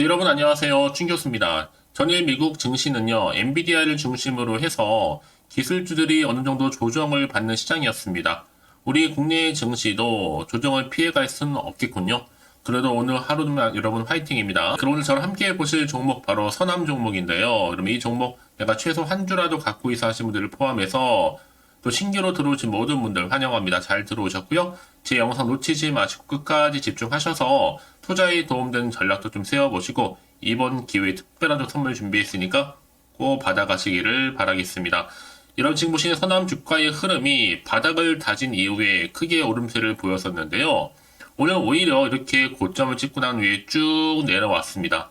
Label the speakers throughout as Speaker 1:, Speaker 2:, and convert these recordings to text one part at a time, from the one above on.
Speaker 1: 네, 여러분 안녕하세요. 춘 교수입니다. 전일 미국 증시는요, 엔비디아를 중심으로 해서 기술주들이 어느 정도 조정을 받는 시장이었습니다. 우리 국내 증시도 조정을 피해갈 수는 없겠군요. 그래도 오늘 하루는 여러분 화이팅입니다. 그럼 오늘 저랑 함께 보실 종목 바로 선암 종목인데요. 그럼 이 종목 내가 최소 한 주라도 갖고 있어 하신 분들을 포함해서 또 신규로 들어오신 모든 분들 환영합니다. 잘 들어오셨고요. 제 영상 놓치지 마시고 끝까지 집중하셔서 투자에 도움되는 전략도 좀 세워보시고 이번 기회에 특별한 좀 선물 준비했으니까 꼭 받아가시기를 바라겠습니다. 여러분 지금 보시는 서남 주가의 흐름이 바닥을 다진 이후에 크게 오름세를 보였었는데요. 오늘 오히려 이렇게 고점을 찍고 난 후에 쭉 내려왔습니다.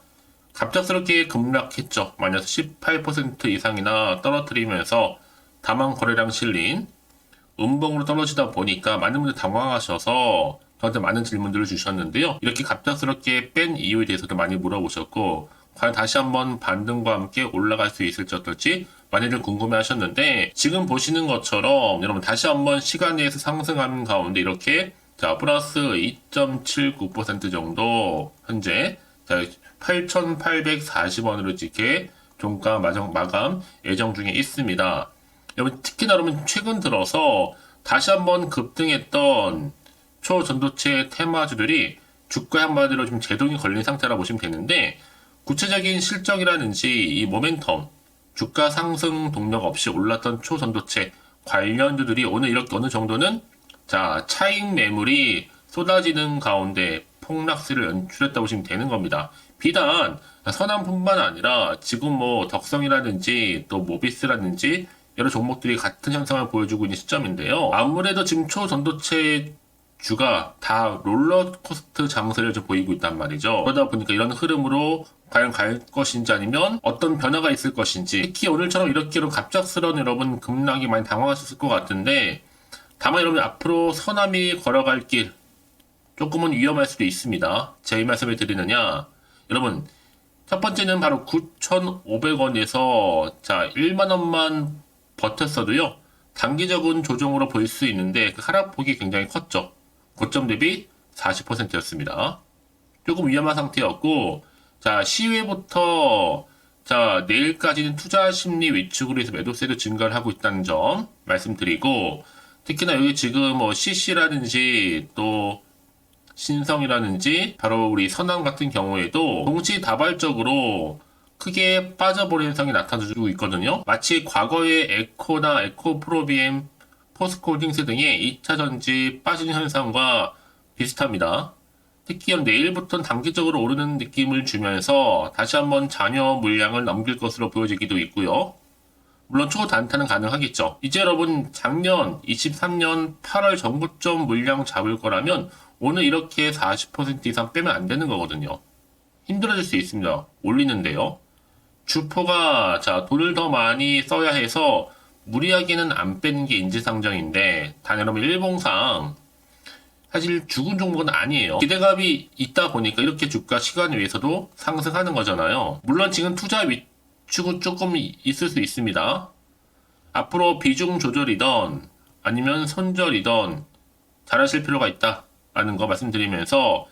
Speaker 1: 갑작스럽게 급락했죠. 마이너스 18% 이상이나 떨어뜨리면서 다만 거래량 실린 음봉으로 떨어지다 보니까 많은 분들이 당황하셔서 저한테 많은 질문들을 주셨는데요. 이렇게 갑작스럽게 뺀 이유에 대해서도 많이 물어보셨고 과연 다시 한번 반등과 함께 올라갈 수 있을지 어떨지 많이들 궁금해 하셨는데 지금 보시는 것처럼 여러분 다시 한번 시간 내에서 상승하는 가운데 이렇게 자 플러스 2.79% 정도 현재 8,840원으로 이렇게 종가 마감 예정 중에 있습니다. 여러분 특히나 여러분 최근 들어서 다시 한번 급등했던 초전도체 테마주들이 주가에 한마디로 좀 제동이 걸린 상태라고 보시면 되는데 구체적인 실적이라든지 이 모멘텀 주가 상승 동력 없이 올랐던 초전도체 관련주들이 오늘 이렇게 어느 정도는 자 차익 매물이 쏟아지는 가운데 폭락세를 연출했다고 보시면 되는 겁니다. 비단 선암뿐만 아니라 지금 뭐 덕성이라든지 또 모비스라든지 여러 종목들이 같은 현상을 보여주고 있는 시점인데요. 아무래도 지금 초전도체 주가 다 롤러코스터 장세를 좀 보이고 있단 말이죠. 그러다 보니까 이런 흐름으로 과연 갈 것인지 아니면 어떤 변화가 있을 것인지 특히 오늘처럼 이렇게 갑작스러운 여러분 급락이 많이 당황하셨을 것 같은데 다만 여러분 앞으로 서남이 걸어갈 길 조금은 위험할 수도 있습니다. 제가 이 말씀을 드리느냐 여러분 첫 번째는 바로 9,500원에서 자 1만원만 버텼어도요 단기적인 조정으로 보일 수 있는데 그 하락폭이 굉장히 컸죠. 고점 대비 40%였습니다. 조금 위험한 상태였고 자 시외부터 자 내일까지는 투자 심리 위축으로 해서 매도세도 증가를 하고 있다는 점 말씀드리고 특히나 여기 지금 뭐 CC라든지 또 신성이라든지 바로 우리 선암 같은 경우에도 동시다발적으로 크게 빠져버린 현상이 나타나주고 있거든요. 마치 과거의 에코나 에코프로비엠, 포스코홀딩스 등의 2차전지 빠지는 현상과 비슷합니다. 특히 내일부터는 단기적으로 오르는 느낌을 주면서 다시 한번 잔여 물량을 넘길 것으로 보여지기도 있고요. 물론 초단타는 가능하겠죠. 이제 여러분 작년 23년 8월 전고점 물량 잡을 거라면 오늘 이렇게 40% 이상 빼면 안 되는 거거든요. 힘들어질 수 있습니다. 올리는데요. 주포가 자 돈을 더 많이 써야 해서 무리하게는 안 빼는 게 인지상정인데 단 여러분 일봉상 사실 죽은 종목은 아니에요. 기대감이 있다 보니까 이렇게 주가 시간 위에서도 상승하는 거잖아요. 물론 지금 투자 위축은 조금 있을 수 있습니다. 앞으로 비중 조절이던 아니면 손절이던 잘하실 필요가 있다라는 거 말씀드리면서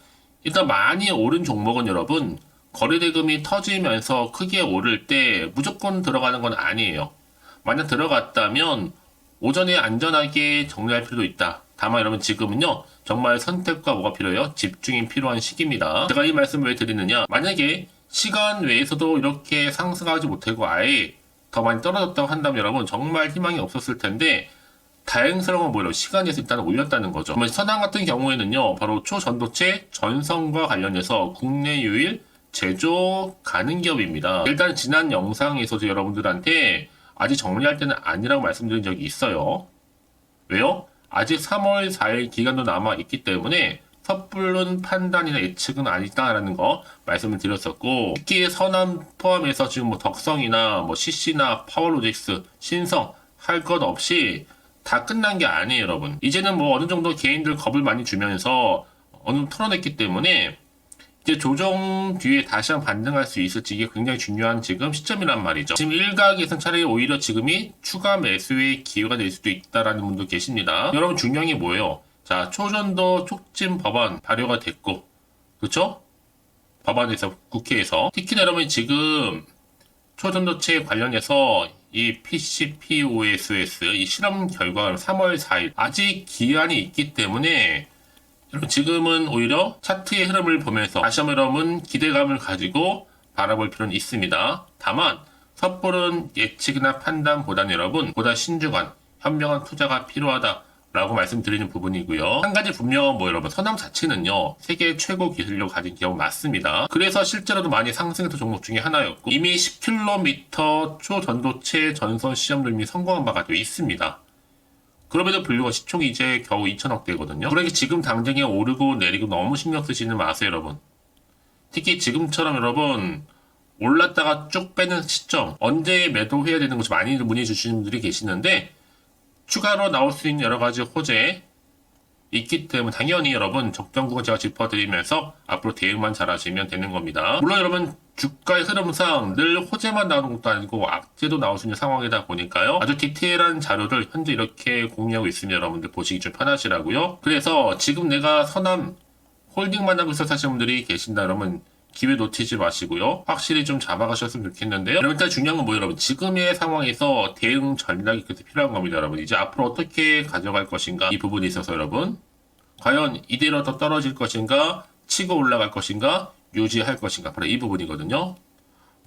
Speaker 1: 일단 많이 오른 종목은 여러분 거래대금이 터지면서 크게 오를 때 무조건 들어가는 건 아니에요. 만약 들어갔다면 오전에 안전하게 정리할 필요도 있다. 다만 여러분 지금은요 정말 선택과 뭐가 필요해요? 집중이 필요한 시기입니다. 제가 이 말씀을 왜 드리느냐 만약에 시간 외에서도 이렇게 상승하지 못하고 아예 더 많이 떨어졌다고 한다면 여러분 정말 희망이 없었을 텐데 다행스러운 건 뭐예요? 시간에서 일단 올렸다는 거죠. 그러면 선항 같은 경우에는요 바로 초전도체 전선과 관련해서 국내 유일 제조 가능 기업입니다. 일단 지난 영상에서도 여러분들한테 아직 정리할 때는 아니라고 말씀드린 적이 있어요. 왜요? 아직 3월 4일 기간도 남아있기 때문에 섣부른 판단이나 예측은 아니다라는 거 말씀을 드렸었고 특히 선암 포함해서 지금 뭐 덕성이나 뭐 CC나 파워로직스, 신성 할 것 없이 다 끝난 게 아니에요 여러분. 이제는 뭐 어느 정도 개인들 겁을 많이 주면서 어느 정도 털어냈기 때문에 이제 조정 뒤에 다시 한번 반등할 수 있을지 이게 굉장히 중요한 지금 시점이란 말이죠. 지금 일각에서는 차라리 오히려 지금이 추가 매수의 기회가 될 수도 있다라는 분도 계십니다. 여러분 중요한 게 뭐예요? 자, 초전도 촉진 법안 발효가 됐고, 그쵸? 법안에서 국회에서. 특히나 여러분 지금 초전도체 관련해서 이 PCPOSS 이 실험 결과가 3월 4일 아직 기한이 있기 때문에 여러분 지금은 오히려 차트의 흐름을 보면서 다시 한번 여러분 기대감을 가지고 바라볼 필요는 있습니다. 다만 섣부른 예측이나 판단보다는 여러분 보다 신중한 현명한 투자가 필요하다라고 말씀드리는 부분이고요. 한 가지 분명한 뭐 여러분 선암 자체는요 세계 최고 기술력을 가진 기업 맞습니다. 그래서 실제로도 많이 상승했던 종목 중에 하나였고 이미 10km 초전도체 전선 시험도 이미 성공한 바가 되어 있습니다. 그럼에도 불구하고 시총이 이제 겨우 2천억대거든요. 그러니까 지금 당장에 오르고 내리고 너무 신경 쓰시는 마세요, 여러분. 특히 지금처럼 여러분 올랐다가 쭉 빼는 시점 언제 매도해야 되는 것이 많이 문의해 주시는 분들이 계시는데 추가로 나올 수 있는 여러 가지 호재 있기 때문에 당연히 여러분 적정 구간 제가 짚어드리면서 앞으로 대응만 잘하시면 되는 겁니다. 물론 여러분 주가의 흐름상 늘 호재만 나오는 것도 아니고 악재도 나올 수 있는 상황이다 보니까요. 아주 디테일한 자료를 현재 이렇게 공유하고 있으니 여러분들 보시기 좀 편하시라고요. 그래서 지금 내가 선암 홀딩만 하고 있어 사시는 분들이 계신다 그러면 기회 놓치지 마시고요. 확실히 좀 잡아가셨으면 좋겠는데요. 여러분 일단 중요한 건 뭐예요, 여러분? 지금의 상황에서 대응 전략이 그래서 필요한 겁니다, 여러분. 이제 앞으로 어떻게 가져갈 것인가 이 부분에 있어서 여러분 과연 이대로 더 떨어질 것인가 치고 올라갈 것인가 유지할 것인가 바로 이 부분이거든요.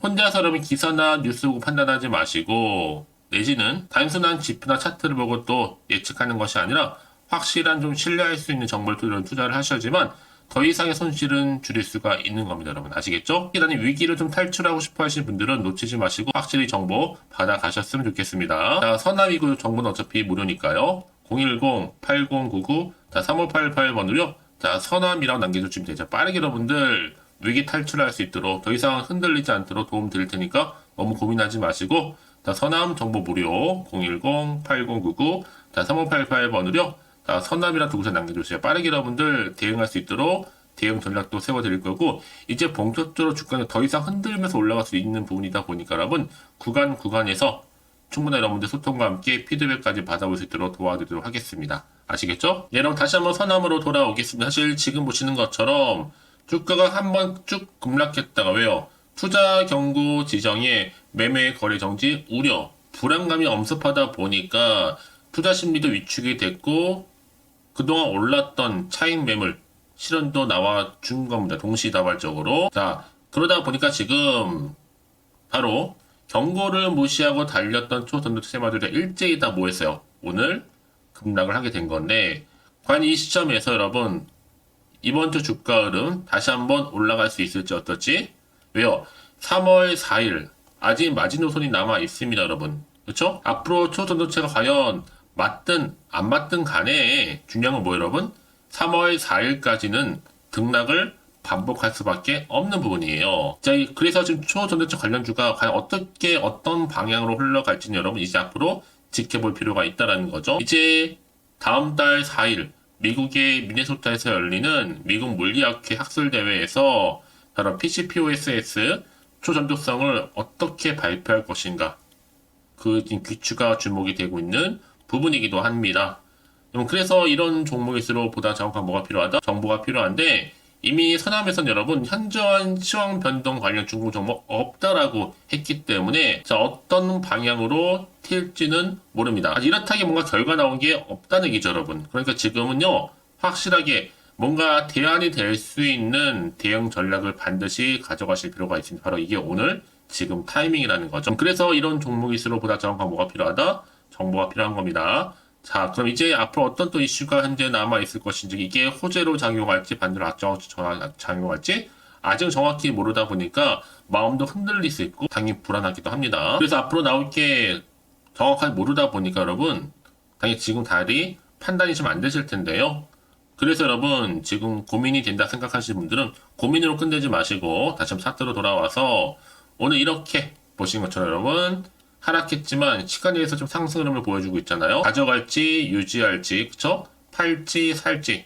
Speaker 1: 혼자서 여러분 기사나 뉴스 보고 판단하지 마시고 내지는 단순한 지표나 차트를 보고 또 예측하는 것이 아니라 확실한 좀 신뢰할 수 있는 정보를 이런 투자를 하셔야지만 더 이상의 손실은 줄일 수가 있는 겁니다, 여러분. 아시겠죠? 일단 위기를 좀 탈출하고 싶어 하시는 분들은 놓치지 마시고 확실히 정보 받아가셨으면 좋겠습니다. 자, 선남이고 정보는 어차피 무료니까요. 010-8099-3588번으로요. 자, 선남이라고 남겨주시면 되죠. 빠르게 여러분들 위기 탈출할 수 있도록 더 이상 흔들리지 않도록 도움 드릴 테니까 너무 고민하지 마시고 자, 선남 정보 무료 010-8099-3588번으로요. 자, 선남이랑 두 곳에 남겨주세요. 빠르게 여러분들 대응할 수 있도록 대응 전략도 세워드릴 거고 이제 본격적으로 주가가 더 이상 흔들면서 올라갈 수 있는 부분이다 보니까 여러분 구간에서 충분히 여러분들 소통과 함께 피드백까지 받아볼 수 있도록 도와드리도록 하겠습니다. 아시겠죠? 네, 여러분 다시 한번 선암으로 돌아오겠습니다. 사실 지금 보시는 것처럼 주가가 한번 쭉 급락했다가 왜요? 투자 경고 지정에 매매 거래 정지 우려 불안감이 엄습하다 보니까 투자 심리도 위축이 됐고 그동안 올랐던 차익 매물 실현도 나와 준 겁니다. 동시다발적으로. 자, 그러다 보니까 지금 바로 경고를 무시하고 달렸던 초전도체 세마들이 일제히 다 뭐했어요? 오늘 급락을 하게 된 건데 과연 이 시점에서 여러분 이번 주 주가 흐름 다시 한번 올라갈 수 있을지 어떨지? 왜요? 3월 4일 아직 마지노선이 남아 있습니다, 여러분. 그렇죠? 앞으로 초전도체가 과연 맞든 안 맞든 간에 중요한 건 뭐예요, 여러분? 3월 4일까지는 등락을 반복할 수밖에 없는 부분이에요. 자, 그래서 지금 초전도체 관련주가 과연 어떤 방향으로 흘러갈지는 여러분 이제 앞으로 지켜볼 필요가 있다는 거죠. 이제 다음 달 4일 미국의 미네소타에서 열리는 미국 물리학회 학술대회에서 바로 PCPOSS 초전도성을 어떻게 발표할 것인가 그 귀추가 주목이 되고 있는 부분이기도 합니다. 그래서 이런 종목일수록 보다 정확한 뭐가 필요하다? 정보가 필요한데 이미 서남에서는 여러분 현저한 시황 변동 관련 중국 종목 없다라고 했기 때문에 자, 어떤 방향으로 튈지는 모릅니다. 이렇다기 뭔가 결과 나온 게 없다는 얘기죠, 여러분. 그러니까 지금은요 확실하게 뭔가 대안이 될 수 있는 대응 전략을 반드시 가져가실 필요가 있습니다. 바로 이게 오늘 지금 타이밍이라는 거죠. 그래서 이런 종목일수록 보다 정확한 뭐가 필요하다? 정보가 필요한 겁니다. 자, 그럼 이제 앞으로 어떤 또 이슈가 현재 남아있을 것인지, 이게 호재로 작용할지, 반대로 악재로 작용할지, 아직 정확히 모르다 보니까 마음도 흔들릴 수 있고, 당연히 불안하기도 합니다. 그래서 앞으로 나올 게 정확하게 모르다 보니까 여러분, 당연히 지금 달이 판단이 좀 안 되실 텐데요. 그래서 여러분, 지금 고민이 된다 생각하시는 분들은 고민으로 끝내지 마시고, 다시 한번 차트로 돌아와서, 오늘 이렇게 보신 것처럼 여러분, 하락했지만 시간에 의해서 좀 상승 흐름을 보여주고 있잖아요. 가져갈지 유지할지 그쵸? 팔지 살지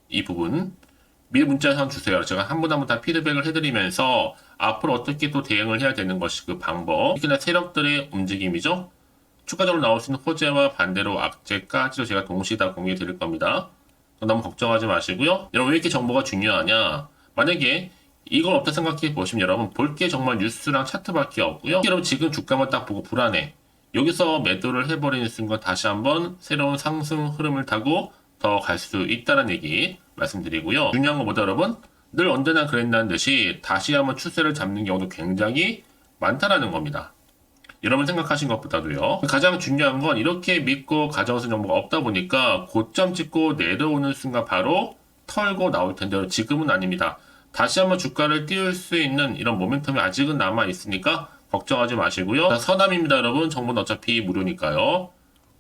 Speaker 1: 이 부분 미리 문자 한 주세요. 제가 한 분 한 분 다 피드백을 해드리면서 앞으로 어떻게 또 대응을 해야 되는 것이 그 방법 특히나 세력들의 움직임이죠. 추가적으로 나올 수 있는 호재와 반대로 악재까지도 제가 동시에 다 공유해 드릴 겁니다. 너무 걱정하지 마시고요. 여러분 왜 이렇게 정보가 중요하냐 만약에 이건 없다 생각해 보시면 여러분 볼 게 정말 뉴스랑 차트밖에 없고요. 여러분 지금 주가만 딱 보고 불안해. 여기서 매도를 해버리는 순간 다시 한번 새로운 상승 흐름을 타고 더 갈 수 있다는 얘기 말씀드리고요. 중요한 건 뭐다 여러분? 늘 언제나 그랬다는 듯이 다시 한번 추세를 잡는 경우도 굉장히 많다라는 겁니다. 여러분 생각하신 것보다도요. 가장 중요한 건 이렇게 믿고 가져오는 정보가 없다 보니까 고점 찍고 내려오는 순간 바로 털고 나올 텐데요. 지금은 아닙니다. 다시 한번 주가를 띄울 수 있는 이런 모멘텀이 아직은 남아 있으니까 걱정하지 마시고요. 서남입니다 여러분. 정보는 어차피 무료니까요.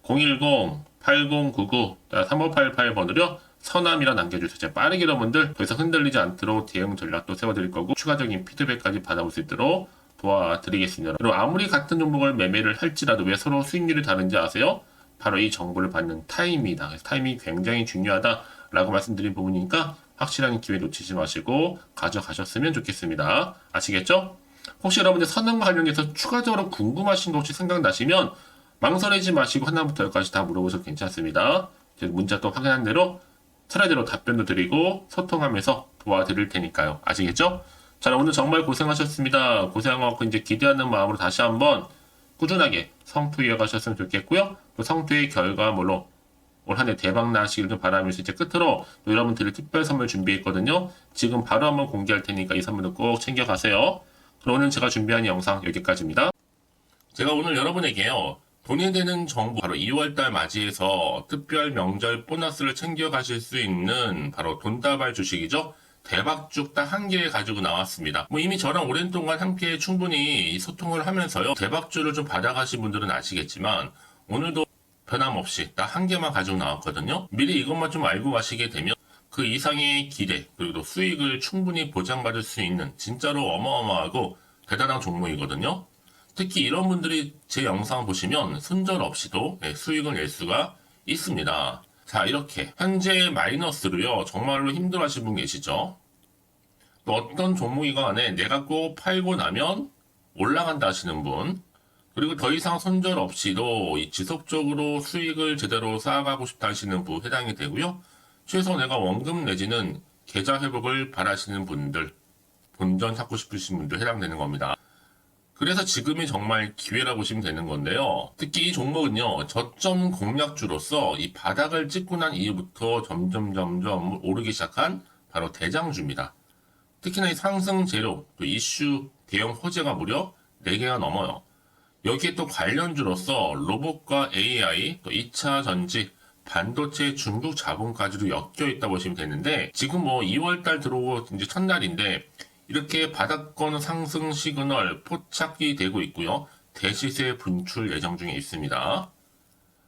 Speaker 1: 010-8099-3588번으로 서남이라 남겨주세요. 제가 빠르게 여러분들 더 이상 흔들리지 않도록 대응 전략도 세워드릴 거고 추가적인 피드백까지 받아볼 수 있도록 도와드리겠습니다. 그리고 아무리 같은 종목을 매매를 할지라도 왜 서로 수익률이 다른지 아세요? 바로 이 정보를 받는 타이밍이다. 그래서 타이밍이 굉장히 중요하다라고 말씀드린 부분이니까 확실한 기회 놓치지 마시고 가져가셨으면 좋겠습니다. 아시겠죠? 혹시 여러분들 선언과 관련해서 추가적으로 궁금하신 거 혹시 생각나시면 망설이지 마시고 하나부터 열까지 다 물어보셔도 괜찮습니다. 문자 또 확인한 대로 차례대로 답변도 드리고 소통하면서 도와드릴 테니까요. 아시겠죠? 자, 오늘 정말 고생하셨습니다. 고생하고 이제 기대하는 마음으로 다시 한번 꾸준하게 성투 이어가셨으면 좋겠고요. 또 성투의 결과물로 올 한 해 대박 나시길 좀 바라면서 이제 끝으로 여러분 드릴 특별 선물 준비했거든요. 지금 바로 한번 공개할 테니까 이 선물도 꼭 챙겨가세요. 그럼 오늘 제가 준비한 영상 여기까지입니다. 제가 오늘 여러분에게요. 돈이 되는 정보 바로 2월달 맞이해서 특별 명절 보너스를 챙겨가실 수 있는 바로 돈다발 주식이죠. 대박죽 딱 한 개 가지고 나왔습니다. 이미 저랑 오랜 동안 함께 충분히 소통을 하면서요. 대박주를 좀 받아가신 분들은 아시겠지만 오늘도 변함없이 딱 한 개만 가지고 나왔거든요. 미리 이것만 좀 알고 가시게 되면 그 이상의 기대 그리고 또 수익을 충분히 보장받을 수 있는 진짜로 어마어마하고 대단한 종목이거든요. 특히 이런 분들이 제 영상 보시면 손절 없이도 수익을 낼 수가 있습니다. 자, 이렇게 현재 마이너스로요. 정말로 힘들어하시는 분 계시죠? 또 어떤 종목이건 간에 내가 꼭 팔고 나면 올라간다 하시는 분, 그리고 더 이상 손절 없이도 지속적으로 수익을 제대로 쌓아가고 싶다 하시는 분 해당이 되고요. 최소 내가 원금 내지는 계좌 회복을 바라시는 분들, 본전 찾고 싶으신 분들 해당되는 겁니다. 그래서 지금이 정말 기회라고 보시면 되는 건데요. 특히 이 종목은요, 저점 공략주로서 이 바닥을 찍고 난 이후부터 점점 오르기 시작한 바로 대장주입니다. 특히나 이 상승 재료, 또 이슈, 대형 호재가 무려 4개가 넘어요. 여기에 또 관련주로서 로봇과 AI, 또 2차 전지, 반도체 중국 자본까지도 엮여 있다 보시면 되는데, 지금 2월달 들어오고 이제 첫날인데, 이렇게 바닥권 상승 시그널 포착이 되고 있고요. 대시세 분출 예정 중에 있습니다.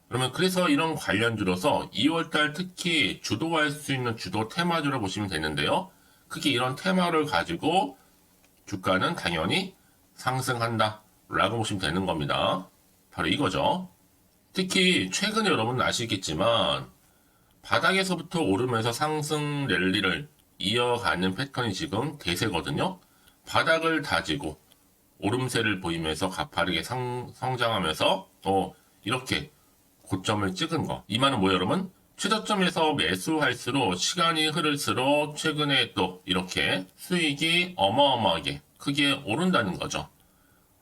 Speaker 1: 그러면 그래서 이런 관련주로서 2월달 특히 주도할 수 있는 주도 테마주로 보시면 되는데요. 크게 이런 테마를 가지고 주가는 당연히 상승한다 라고 보시면 되는 겁니다. 바로 이거죠. 특히 최근에 여러분 아시겠지만 바닥에서부터 오르면서 상승 랠리를 이어가는 패턴이 지금 대세거든요. 바닥을 다지고 오름세를 보이면서 가파르게 성장하면서 또 이렇게 고점을 찍은 거. 이 말은 뭐예요, 여러분? 최저점에서 매수할수록 시간이 흐를수록 최근에 또 이렇게 수익이 어마어마하게 크게 오른다는 거죠.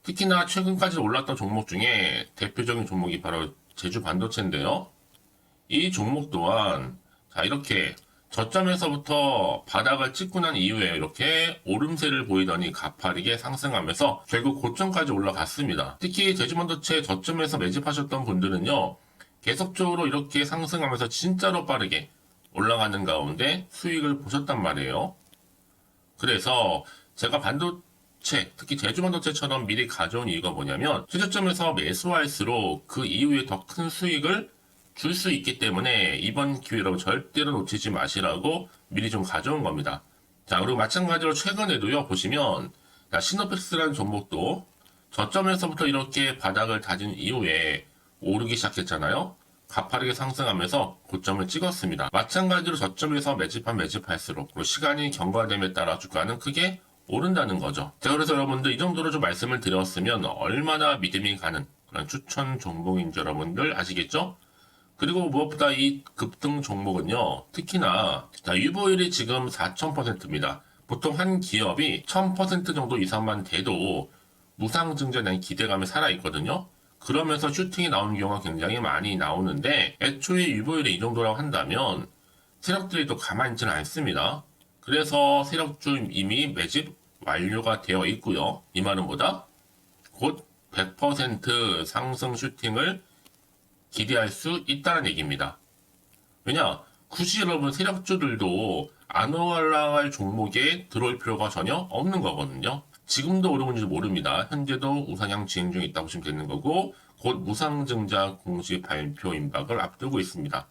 Speaker 1: 특히나 최근까지 올랐던 종목 중에 대표적인 종목이 바로 제주 반도체인데요. 이 종목 또한 자 이렇게 저점에서부터 바닥을 찍고 난 이후에 이렇게 오름세를 보이더니 가파르게 상승하면서 결국 고점까지 올라갔습니다. 특히 제주반도체 저점에서 매집하셨던 분들은요. 계속적으로 이렇게 상승하면서 진짜로 빠르게 올라가는 가운데 수익을 보셨단 말이에요. 그래서 제가 반도체, 특히 제주반도체처럼 미리 가져온 이유가 뭐냐면 최저점에서 매수할수록 그 이후에 더 큰 수익을 줄 수 있기 때문에 이번 기회로 절대로 놓치지 마시라고 미리 좀 가져온 겁니다. 자, 그리고 마찬가지로 최근에도요, 보시면, 시노펙스라는 종목도 저점에서부터 이렇게 바닥을 다진 이후에 오르기 시작했잖아요. 가파르게 상승하면서 고점을 찍었습니다. 마찬가지로 저점에서 매집할수록 그리고 시간이 경과됨에 따라 주가는 크게 오른다는 거죠. 자, 그래서 여러분들 이 정도로 좀 말씀을 드렸으면 얼마나 믿음이 가는 그런 추천 종목인지 여러분들 아시겠죠? 그리고 무엇보다 이 급등 종목은요, 특히나, 유보율이 지금 4000%입니다. 보통 한 기업이 1000% 정도 이상만 돼도 무상증자에 대한 기대감이 살아있거든요. 그러면서 슈팅이 나오는 경우가 굉장히 많이 나오는데 애초에 유보율이 이 정도라고 한다면 세력들이 또 가만히 있지는 않습니다. 그래서 세력주 이미 매집 완료가 되어 있고요. 이 말은 뭐다? 곧 100% 상승 슈팅을 기대할 수 있다는 얘기입니다. 왜냐? 굳이 여러분 세력주들도 안 올라갈 종목에 들어올 필요가 전혀 없는 거거든요. 지금도 오르는지 모릅니다. 현재도 우상향 진행 중에 있다고 보시면 되는 거고 곧 무상증자 공시 발표 임박을 앞두고 있습니다.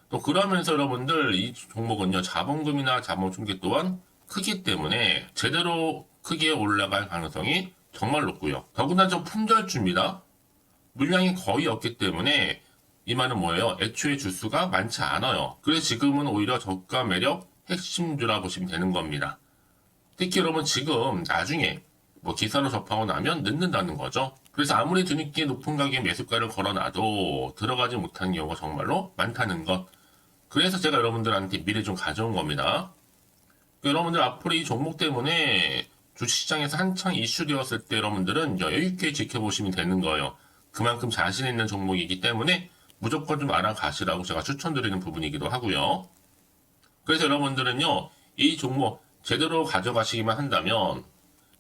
Speaker 1: 또 그러면서 여러분들 이 종목은요 자본금이나 자본 충격 또한 크기 때문에 제대로 크게 올라갈 가능성이 정말 높고요. 더구나 좀 품절주입니다. 물량이 거의 없기 때문에 이 말은 뭐예요? 애초에 주수가 많지 않아요. 그래서 지금은 오히려 저가 매력 핵심주라 보시면 되는 겁니다. 특히 여러분 지금 나중에 뭐 기사로 접하고 나면 늦는다는 거죠. 그래서 아무리 뒤늦게 높은 가격에 매수가를 걸어놔도 들어가지 못하는 경우가 정말로 많다는 것. 그래서 제가 여러분들한테 미리 좀 가져온 겁니다. 여러분들 앞으로 이 종목 때문에 주식시장에서 한창 이슈되었을 때 여러분들은 여유있게 지켜보시면 되는 거예요. 그만큼 자신 있는 종목이기 때문에 무조건 좀 알아가시라고 제가 추천드리는 부분이기도 하고요. 그래서 여러분들은요, 이 종목 제대로 가져가시기만 한다면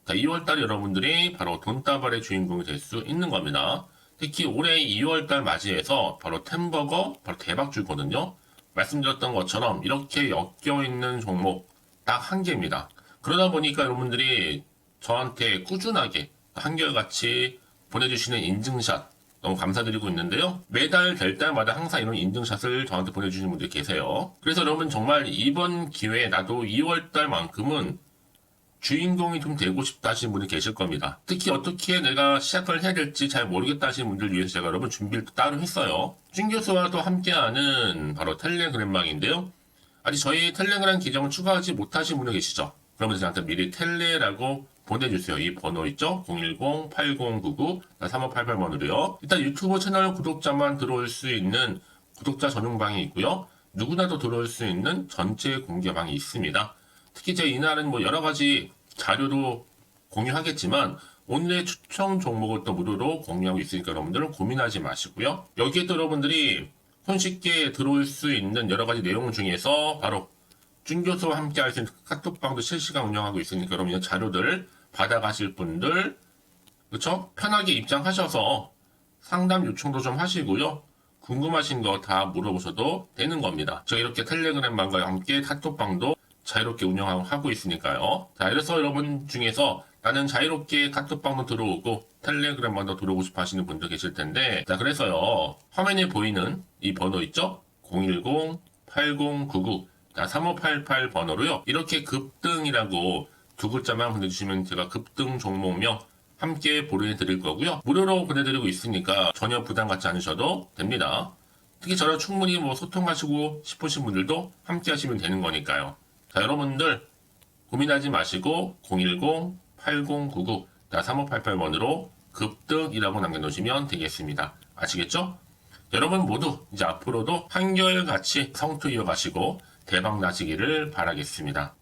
Speaker 1: 2월달에 여러분들이 바로 돈다발의 주인공이 될 수 있는 겁니다. 특히 올해 2월달 맞이해서 바로 템버거 바로 대박주거든요. 말씀드렸던 것처럼 이렇게 엮여있는 종목 딱 한 개입니다. 그러다 보니까 여러분들이 저한테 꾸준하게 한결같이 보내주시는 인증샷 너무 감사드리고 있는데요. 매달 될 때마다 항상 이런 인증샷을 저한테 보내주시는 분들이 계세요. 그래서 여러분 정말 이번 기회에 나도 2월달만큼은 주인공이 좀 되고 싶다 하시는 분이 계실 겁니다. 특히 어떻게 내가 시작을 해야 될지 잘 모르겠다 하시는 분들을 위해서 제가 여러분 준비를 따로 했어요. 준 교수와도 함께하는 바로 텔레그램방인데요. 아직 저희 텔레그램 계정을 추가하지 못하신 분들 계시죠? 그러면 저한테 미리 텔레라고 보내주세요. 이 번호 있죠? 010-8099-3588번으로요. 일단 유튜브 채널 구독자만 들어올 수 있는 구독자 전용방이 있고요. 누구나도 들어올 수 있는 전체 공개방이 있습니다. 특히 제가 이날은 뭐 여러 가지 자료도 공유하겠지만 오늘의 추천 종목을 또 무료로 공유하고 있으니까 여러분들은 고민하지 마시고요. 여기에 또 여러분들이 손쉽게 들어올 수 있는 여러 가지 내용 중에서 바로 준교수와 함께 할 수 있는 카톡방도 실시간 운영하고 있으니까 여러분 이 자료들 받아가실 분들 그쵸? 편하게 입장하셔서 상담 요청도 좀 하시고요. 궁금하신 거 다 물어보셔도 되는 겁니다. 제가 이렇게 텔레그램방과 함께 카톡방도 자유롭게 운영하고 있으니까요. 자, 이래서 여러분 중에서 나는 자유롭게 카톡방도 들어오고 텔레그램방도 들어오고 싶어 하시는 분들 계실 텐데, 자, 그래서요, 화면에 보이는 이 번호 있죠? 010-8099-3588 번호로요, 이렇게 급등이라고 두 글자만 보내주시면 제가 급등 종목명 함께 보내드릴 거고요. 무료로 보내드리고 있으니까 전혀 부담 갖지 않으셔도 됩니다. 특히 저랑 충분히 뭐 소통하시고 싶으신 분들도 함께 하시면 되는 거니까요. 자, 여러분들 고민하지 마시고 010-8099-3588번으로 급등이라고 남겨놓으시면 되겠습니다. 아시겠죠? 여러분 모두 이제 앞으로도 한결같이 성투 이어가시고 대박 나시기를 바라겠습니다.